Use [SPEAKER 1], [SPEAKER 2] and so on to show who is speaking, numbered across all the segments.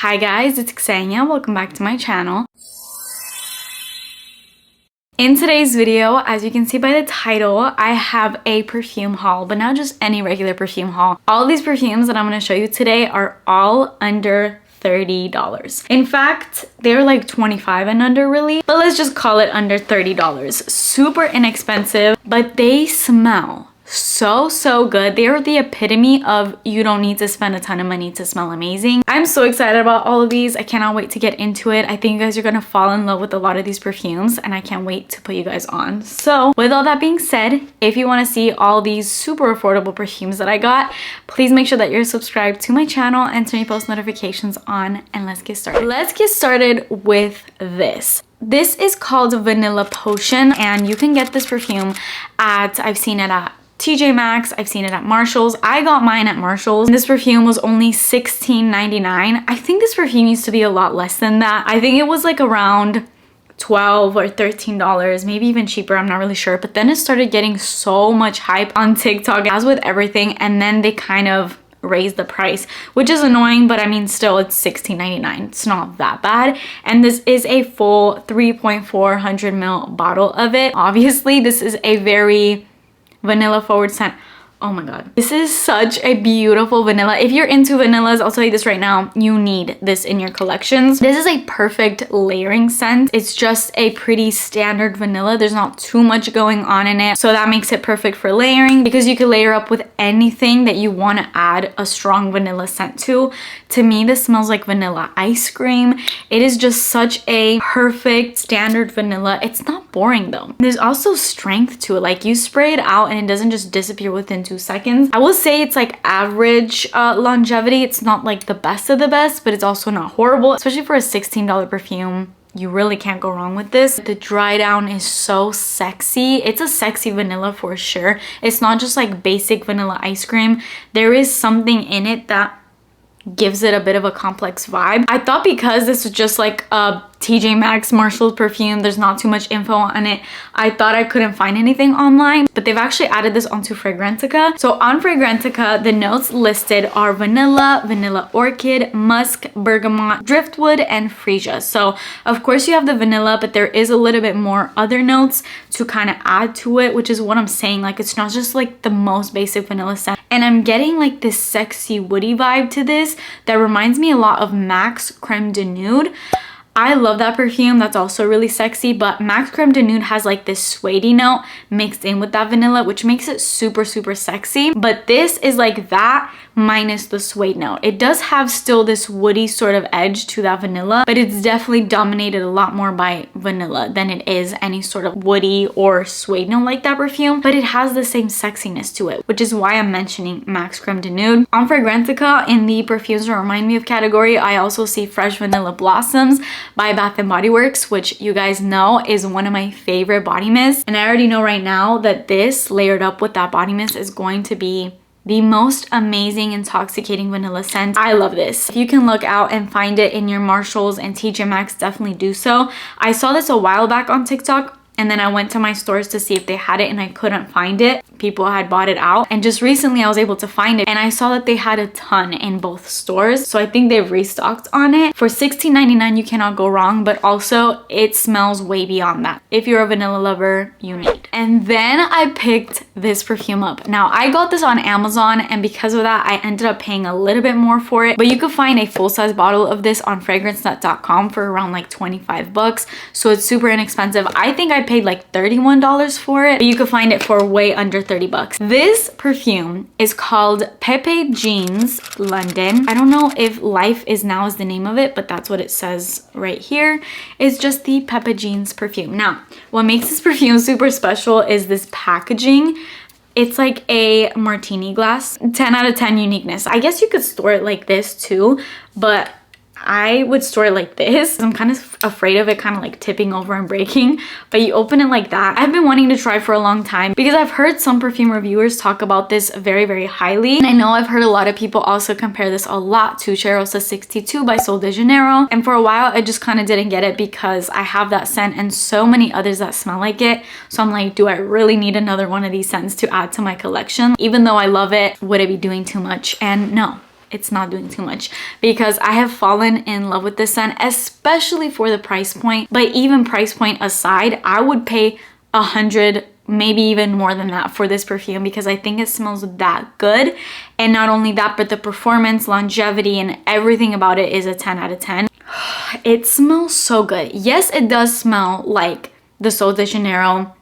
[SPEAKER 1] Hi guys, it's Ksenia. Welcome back to my channel. In today's video, as you can see by the title, I have a perfume haul, but not just any regular perfume haul. All of these perfumes that I'm going to show you today are all under $30. In fact, they're like 25 and under really, but let's just call it under $30. Super inexpensive, but they smell so good. They are the epitome of you don't need to spend a ton of money to smell amazing. I'm so excited about all of these. I cannot wait to get into it. I think you guys are gonna fall in love with a lot of these perfumes and I can't wait to put you guys on. So with all that being said, if you want to see all these super affordable perfumes that I got, please make sure that you're subscribed to my channel and turn your post notifications on, and let's get started. Let's get started with this. This is called Vanilla Potion, and you can get this perfume at, I've seen it at TJ Maxx, I've seen it at Marshall's. I got mine at Marshall's. This perfume was only $16.99. I think this perfume used to be a lot less than that. I think it was like around $12 or $13, maybe even cheaper, I'm not really sure. But then it started getting so much hype on TikTok, as with everything, and then they kind of raised the price, which is annoying, but I mean still it's $16.99. It's not that bad. And this is a full 3.400 ml bottle of it. Obviously this is a very vanilla forward scent. Oh my god, this is such a beautiful vanilla. If you're into vanillas, I'll tell you this right now, you need this in your collections. This is a perfect layering scent. It's just a pretty standard vanilla. There's not too much going on in it, so that makes it perfect for layering because you can layer up with anything that you want to add a strong vanilla scent to. To me, this smells like vanilla ice cream. It is just such a perfect standard vanilla. It's not boring though. There's also strength to it. Like you spray it out and it doesn't just disappear within 2 seconds. I will say it's like average longevity. It's not like the best of the best, but it's also not horrible, especially for a $16 perfume. You really can't go wrong with this. The dry down is so sexy. It's a sexy vanilla for sure. It's not just like basic vanilla ice cream. There is something in it that gives it a bit of a complex vibe. I thought because this was just like a TJ Maxx Marshall's perfume, there's not too much info on it, I thought I couldn't find anything online, but they've actually added this onto Fragrantica. So on Fragrantica, the notes listed are vanilla, vanilla orchid, musk, bergamot, driftwood, and freesia. So of course you have the vanilla, but there is a little bit more other notes to kind of add to it, which is what I'm saying. Like it's not just like the most basic vanilla scent. And I'm getting like this sexy woody vibe to this that reminds me a lot of MAC's Creme de Nude. I love that perfume. That's also really sexy, but MAC's Creme de Nude has like this suede note mixed in with that vanilla, which makes it super sexy. But this is like that minus the suede note. It does have still this woody sort of edge to that vanilla, but it's definitely dominated a lot more by vanilla than it is any sort of woody or suede note like that perfume. But it has the same sexiness to it, which is why I'm mentioning MAC's Creme de Nude. On Fragrantica, in the perfumes that remind me of category, I also see Fresh Vanilla Blossoms by Bath & Body Works, which you guys know is one of my favorite body mists. And I already know right now that this layered up with that body mist is going to be the most amazing intoxicating vanilla scent. I love this. If you can look out and find it in your Marshalls and TJ Maxx, definitely do so. I saw this a while back on TikTok, and then I went to my stores to see if they had it and I couldn't find it. People had bought it out, and just recently I was able to find it and I saw that they had a ton in both stores. So I think they've restocked on it. For $16.99 you cannot go wrong, but also it smells way beyond that. If you're a vanilla lover, you need. And then I picked this perfume up. Now I got this on Amazon, and because of that I ended up paying a little bit more for it, but you could find a full-size bottle of this on fragrancenut.com for around like 25 bucks. So it's super inexpensive. I think I paid like $31 for it, but you could find it for way under 30 bucks. This perfume is called Pepe Jeans London. I don't know if Life Is Now is the name of it, but that's what it says right here. It's just the Pepe Jeans perfume. Now, what makes this perfume super special is this packaging. It's like a martini glass. 10 out of 10 uniqueness. I guess you could store it like this too, but I would store it like this. I'm kind of afraid of it kind of like tipping over and breaking, but you open it like that. I've been wanting to try for a long time because I've heard some perfume reviewers talk about this very highly. And I know I've heard a lot of people also compare this a lot to Cheirosa 62 by Sol de Janeiro. And for a while, I just kind of didn't get it because I have that scent and so many others that smell like it. So I'm like, do I really need another one of these scents to add to my collection? Even though I love it, would it be doing too much? And no. it's not doing too much, because I have fallen in love with this scent, especially for the price point. But even price point aside, I would pay 100, maybe even more than that for this perfume, because I think it smells that good. And not only that, but the performance, longevity, and everything about it is a 10 out of 10. It smells so good. Yes, it does smell like the Sol de Janeiro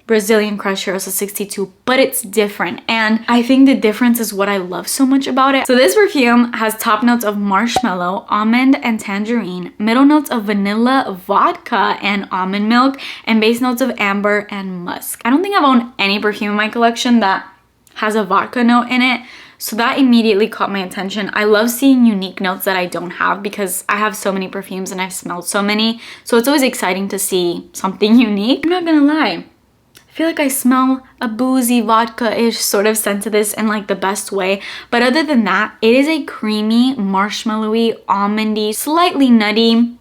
[SPEAKER 1] Brazilian Crush Cheirosa 62, but it's different. And I think the difference is what I love so much about it. So this perfume has top notes of marshmallow, almond, and tangerine, middle notes of vanilla, vodka, and almond milk, and base notes of amber and musk. I don't think I've owned any perfume in my collection that has a vodka note in it, so that immediately caught my attention. I love seeing unique notes that I don't have, because I have so many perfumes and I've smelled so many, so it's always exciting to see something unique. I'm not gonna lie, I feel like I smell a boozy vodka-ish sort of scent to this in like the best way. But other than that, it is a creamy, marshmallowy, almondy, slightly nutty,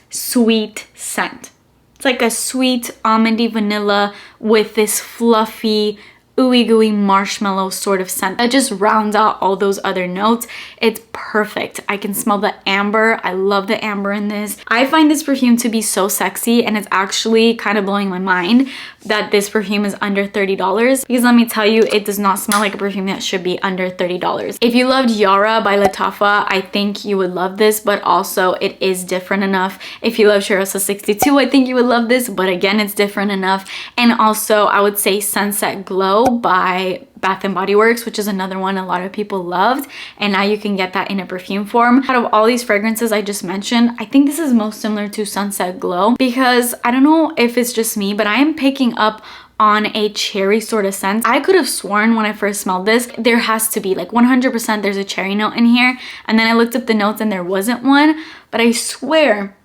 [SPEAKER 1] sweet scent. It's like a sweet, almondy vanilla with this fluffy, ooey gooey marshmallow sort of scent that just rounds out all those other notes. It's perfect. I can smell the amber. I love the amber in this. I find this perfume to be so sexy, and it's actually kind of blowing my mind that this perfume is under $30, because let me tell you, it does not smell like a perfume that should be under $30. If you loved Yara by Lattafa, I think you would love this, but also it is different enough. If you love Cheirosa 62, I think you would love this, but again, it's different enough. And also, I would say Sunset Glow by Bath & Body Works, which is another one a lot of people loved, and now you can get that in a perfume form. Out of all these fragrances I just mentioned, I think this is most similar to Sunset Glow, because I don't know if it's just me, but I am picking up on a cherry sort of scent. I could have sworn when I first smelled this, there has to be like 100% there's a cherry note in here, and then I looked up the notes and there wasn't one, but I swear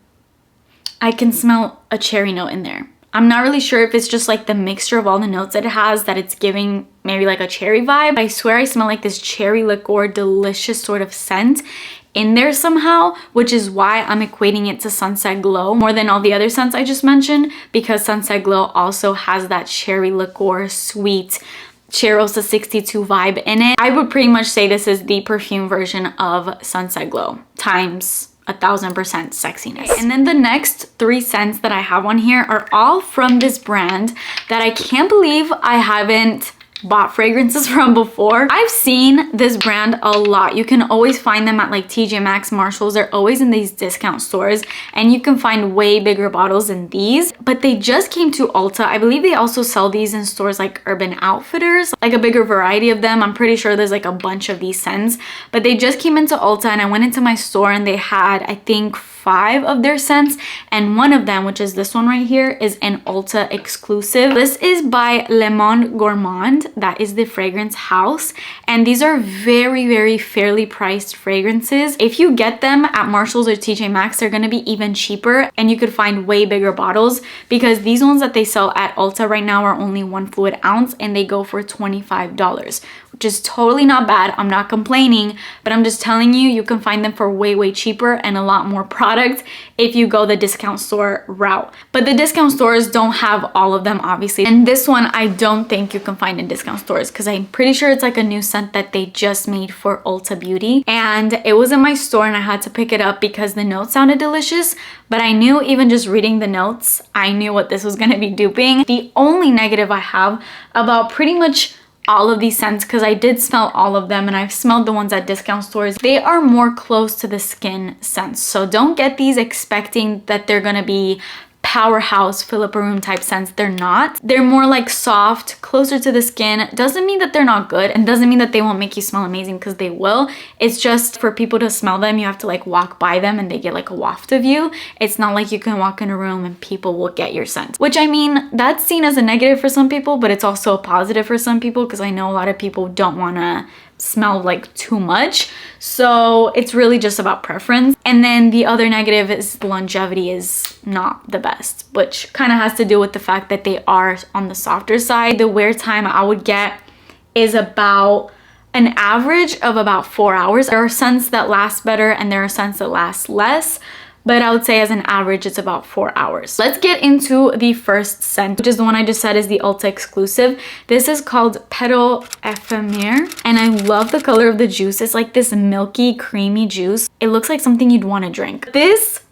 [SPEAKER 1] I can smell a cherry note in there. I'm not really sure if it's just like the mixture of all the notes that it has that it's giving maybe like a cherry vibe. I swear I smell like this cherry liqueur delicious sort of scent in there somehow, which is why I'm equating it to Sunset Glow more than all the other scents I just mentioned, because Sunset Glow also has that cherry liqueur sweet Cheirosa 62 vibe in it. I would pretty much say this is the perfume version of Sunset Glow times 1000% sexiness. And then the next 3 scents that I have on here are all from this brand that I can't believe I haven't bought fragrances from before. I've seen this brand a lot. You can always find them at like TJ Maxx, Marshalls. They're always in these discount stores, and you can find way bigger bottles than these, but they just came to Ulta. I believe they also sell these in stores like Urban Outfitters, like a bigger variety of them. I'm pretty sure there's like a bunch of these scents, but they just came into Ulta, and I went into my store and they had, I think, 5 of their scents, and one of them, which is this one right here, is an Ulta exclusive. This is by Le Monde Gourmand. That is the fragrance house, and these are very fairly priced fragrances. If you get them at Marshalls or TJ Maxx, they're gonna be even cheaper, and you could find way bigger bottles, because these ones that they sell at Ulta right now are only 1 fluid ounce, and they go for $25, which is totally not bad. I'm not complaining, but I'm just telling you, you can find them for way cheaper and a lot more product if you go the discount store route. But the discount stores don't have all of them, obviously, and this one I don't think you can find in discount stores, because I'm pretty sure it's like a new scent that they just made for Ulta Beauty, and it was in my store and I had to pick it up because the notes sounded delicious. But I knew, even just reading the notes, I knew what this was going to be duping. The only negative I have about pretty much all of these scents, because I did smell all of them and I've smelled the ones at discount stores, they are more close to the skin scents. So don't get these expecting that they're gonna be powerhouse fill up a room type scents. They're not. They're more like soft, closer to the skin. Doesn't mean that they're not good, and doesn't mean that they won't make you smell amazing, because they will. It's just for people to smell them, you have to like walk by them and they get like a waft of you. It's not like you can walk in a room and people will get your scent, which, I mean, that's seen as a negative for some people, but it's also a positive for some people, because I know a lot of people don't want to smell like too much. So it's really just about preference. And then the other negative is the longevity is not the best, which kind of has to do with the fact that they are on the softer side. The wear time I would get is about an average of about 4 hours. There are scents that last better and there are scents that last less, but I would say as an average, it's about 4 hours. Let's get into the first scent, which is the one I just said is the Ulta exclusive. This is called Petale Ephemere, and I love the color of the juice. It's like this milky, creamy juice. It looks like something you'd want to drink. This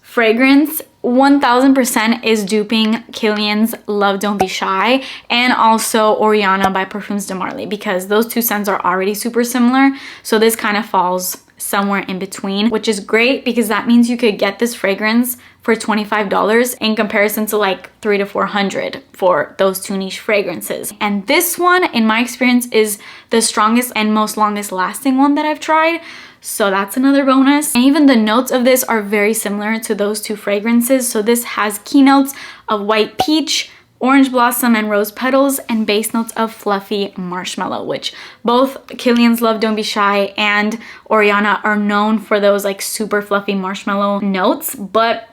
[SPEAKER 1] fragrance 1000% is duping Kilian's Love Don't Be Shy and also Oriana by Perfumes de Marly, because those two scents are already super similar. So this kind of falls somewhere in between, which is great because that means you could get this fragrance for $25 in comparison to like $300 to $400 for those two niche fragrances. And this one, in my experience, is the strongest and most longest lasting one that I've tried. So that's another bonus. And even the notes of this are very similar to those two fragrances. So this has keynotes of white peach, orange blossom, and rose petals, and base notes of fluffy marshmallow, which both Kilian's Love Don't Be Shy and Oriana are known for those like super fluffy marshmallow notes, but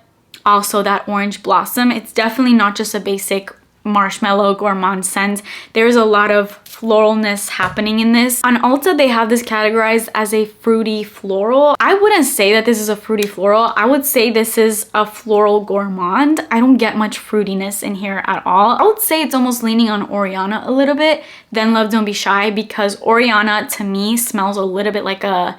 [SPEAKER 1] also that orange blossom. It's definitely not just a basic marshmallow gourmand scent. There's a lot of floralness happening in this. On Ulta, they have this categorized as a fruity floral. I wouldn't say that this is a fruity floral. I would say this is a floral gourmand. I don't get much fruitiness in here at all. I would say it's almost leaning on Oriana a little bit than Love Don't Be Shy, because Oriana to me smells a little bit like a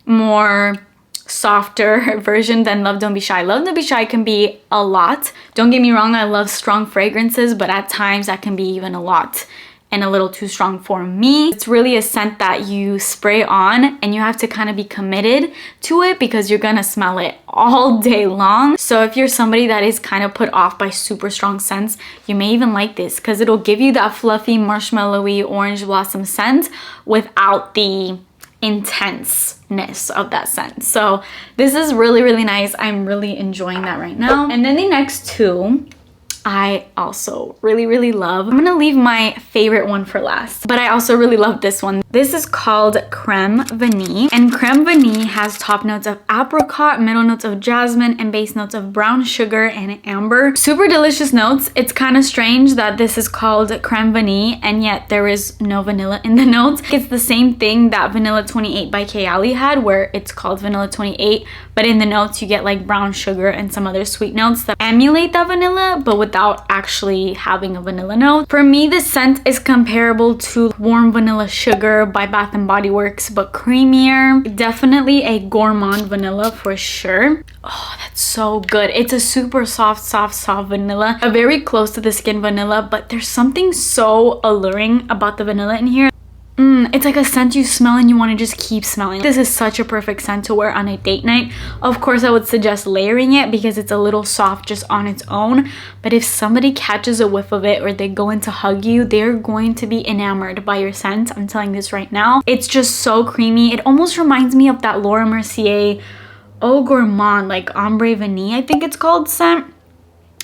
[SPEAKER 1] more softer version than Love Don't Be Shy. Love Don't Be Shy can be a lot. Don't get me wrong, I love strong fragrances, but at times that can be even a lot and a little too strong for me. It's really a scent that you spray on and you have to kind of be committed to it because you're gonna smell it all day long. So if you're somebody that is kind of put off by super strong scents, you may even like this because it'll give you that fluffy, marshmallowy, orange blossom scent without the intenseness of that scent. So this is really, really nice. I'm really enjoying that right now. And then the next two I also really, really love. I'm gonna leave my favorite one for last, but I also really love this one. This is called Creme Vanille, and Creme Vanille has top notes of apricot, middle notes of jasmine, and base notes of brown sugar and amber. Super delicious notes. It's kind of strange that this is called Creme Vanille and yet there is no vanilla in the notes. It's the same thing that Vanilla 28 by Kayali had, where it's called Vanilla 28, but in the notes you get like brown sugar and some other sweet notes that emulate that vanilla, but without actually having a vanilla note. For me, this scent is comparable to Warm Vanilla Sugar by Bath & Body Works, but creamier. Definitely a gourmand vanilla for sure. Oh, that's so good. It's a super soft vanilla. A very close to the skin vanilla, but there's something so alluring about the vanilla in here. It's like a scent you smell and you want to just keep smelling. This is such a perfect scent to wear on a date night. Of course, I would suggest layering it because it's a little soft just on its own. But if somebody catches a whiff of it or they go in to hug you, they're going to be enamored by your scent. I'm telling this right now. It's just so creamy. It almost reminds me of that Laura Mercier Eau Gourmand, like Ombre Vanille, I think it's called, scent.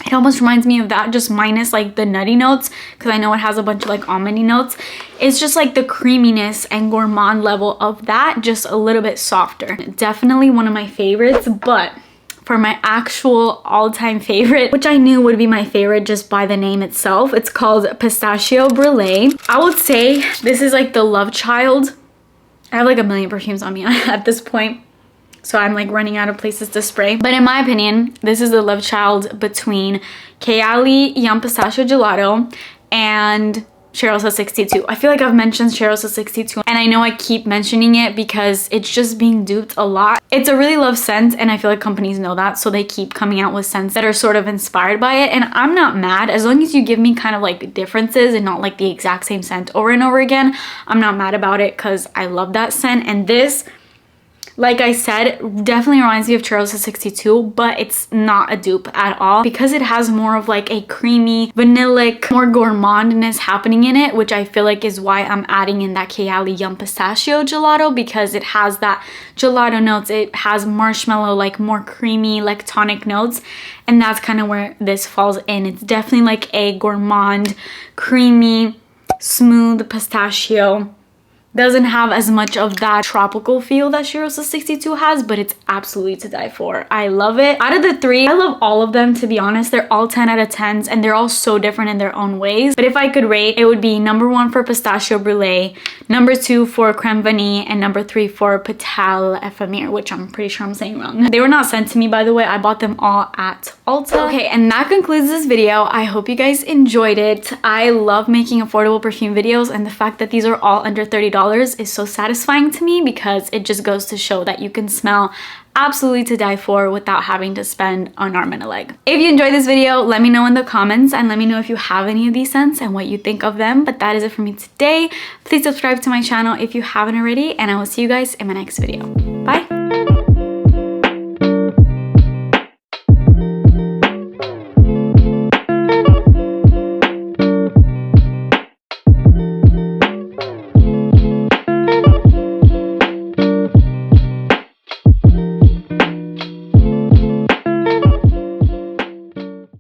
[SPEAKER 1] It almost reminds me of that, just minus like the nutty notes, because I know it has a bunch of like almondy notes. It's just like the creaminess and gourmand level of that, just a little bit softer. Definitely one of my favorites, but for my actual all-time favorite, which I knew would be my favorite just by the name itself, it's called Pistachio Brulee. I would say this is like the love child. I have like a million perfumes on me at this point, so I'm like running out of places to spray. But in my opinion, this is the love child between Kayali Yum Pistachio Gelato and Cheryl 62. I feel like I've mentioned Cheryl 62 and I know I keep mentioning it because it's just being duped a lot. It's a really love scent and I feel like companies know that, so they keep coming out with scents that are sort of inspired by it, and I'm not mad as long as you give me kind of like differences and not like the exact same scent over and over again. I'm not mad about it because I love that scent. And this, like I said, definitely reminds me of Cheryl 62, but it's not a dupe at all because it has more of like a creamy, vanillic, more gourmandness happening in it, which I feel like is why I'm adding in that Kayali Yum Pistachio Gelato, because it has that gelato notes. It has marshmallow, like more creamy, like tonic notes, and that's kind of where this falls in. It's definitely like a gourmand, creamy, smooth pistachio Doesn't have as much of that tropical feel that Shirosa 62 has, but it's absolutely to die for. I love it. Out of the three, I love all of them, to be honest. They're all 10 out of 10s and they're all so different in their own ways. But if I could rate, it would be number 1 for Pistachio Brulee, number 2 for Creme Vanille, and number 3 for Petale Ephemere, which I'm pretty sure I'm saying wrong. They were not sent to me, by the way. I bought them all at Ulta. Okay, and that concludes this video. I hope you guys enjoyed it. I love making affordable perfume videos, and the fact that these are all under $30 is so satisfying to me because it just goes to show that you can smell absolutely to die for without having to spend an arm and a leg. If you enjoyed this video, let me know in the comments and let me know if you have any of these scents and what you think of them. But that is it for me today. Please subscribe to my channel if you haven't already, and I will see you guys in my next video.